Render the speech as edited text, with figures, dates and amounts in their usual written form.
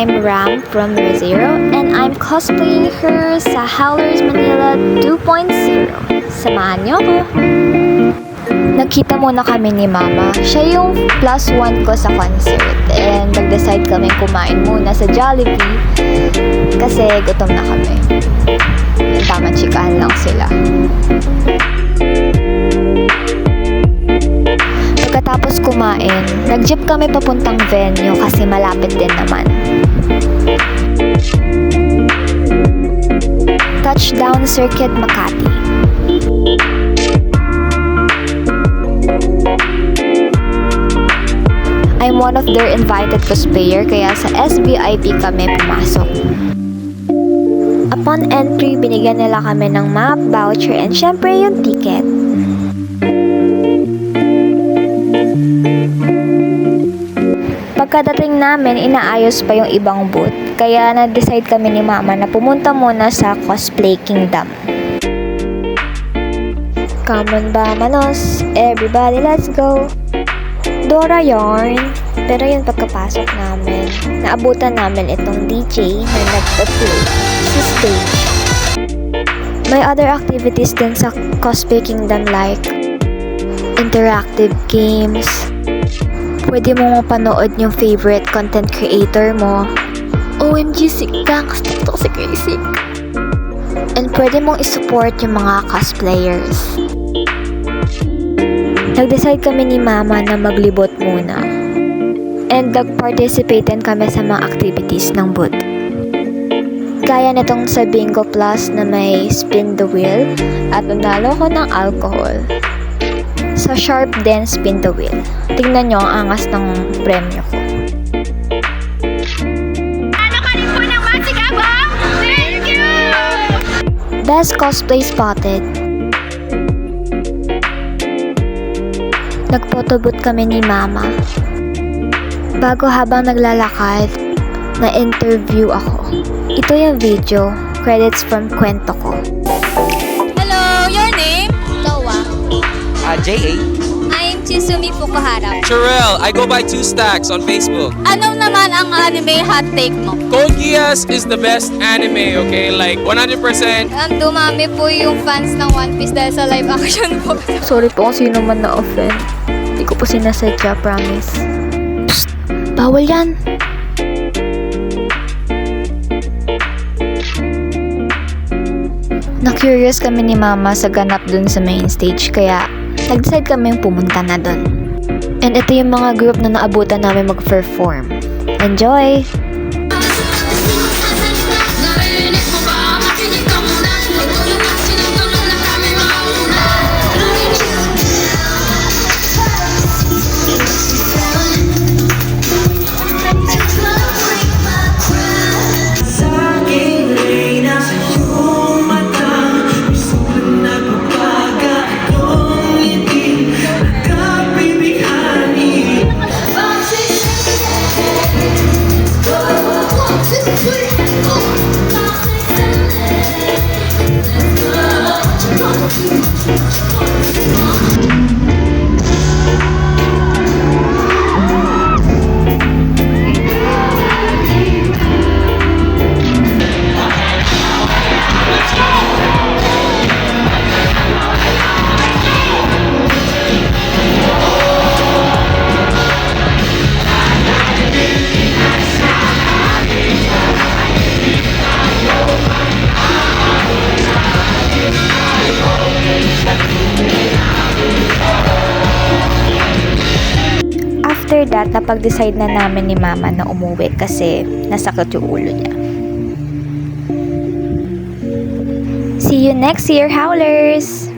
I'm Ram from Rezero and I'm cosplaying her sa Howlers Manila 2.0. Samahan niyo ako! Nagkita muna kami ni Mama. Siya yung +1 ko sa concert. And nag-decide kami kumain muna sa Jollibee kasi gutom na kami. Yung tamang chikahan lang sila. Pagkatapos kumain, nag-jeep kami papuntang venue kasi malapit din naman. Touchdown Circuit Makati. I'm one of their invited cosplayer kaya sa SVIP kami pumasok. Upon entry, binigyan nila kami ng map, voucher, and syempre yung ticket. Pagkadating namin, inaayos pa yung ibang booth. Kaya na-decide kami ni Mama na pumunta muna sa Cosplay Kingdom. Come on ba, manos? Everybody, let's go! Dora yarn. Pero yun pagkapasok namin, naabutan namin itong DJ na nagpa-play sa stage. May other activities din sa Cosplay Kingdom like interactive games. Pwede mo mapanood yung favorite content creator mo. OMG, sigang! Gusto ko si Crazy. And pwede mong isupport yung mga cosplayers. Nag-decide kami ni Mama na maglibot muna. And nag-participate din kami sa mga activities ng booth. Gaya nitong sa Bingo Plus na may spin the wheel at nanalo ko ng alcohol. Sa Sharp din spin the wheel. Tingnan nyo ang angas ng premyo ko. Ano ka rin po ng masigabang? Thank you! Best cosplay spotted. Nag-photobooth kami ni Mama. Bago habang naglalakad, na-interview ako. Ito yung video, credits from kwento ko. Hello, your name? Lowa. J.A. I'm Chisumi Fukuhara. Cherelle, I go by 2 Stacks on Facebook. Ano naman ang anime hot take mo? Code Geass is the best anime, okay? Like, 100%. Dumami po yung fans ng One Piece dahil sa live action po. Sorry po kung sino man na-offend. Hindi ko po sinasadya, promise. Psst! Bawal yan! Na-curious kami ni Mama sa ganap dun sa main stage kaya nag-decide kaming pumunta na dun. And ito yung mga group na naabutan namin mag-perform. Enjoy! After that, napag-decide na namin ni Mama na umuwi kasi nasakit yung ulo niya. See you next year, Howlers!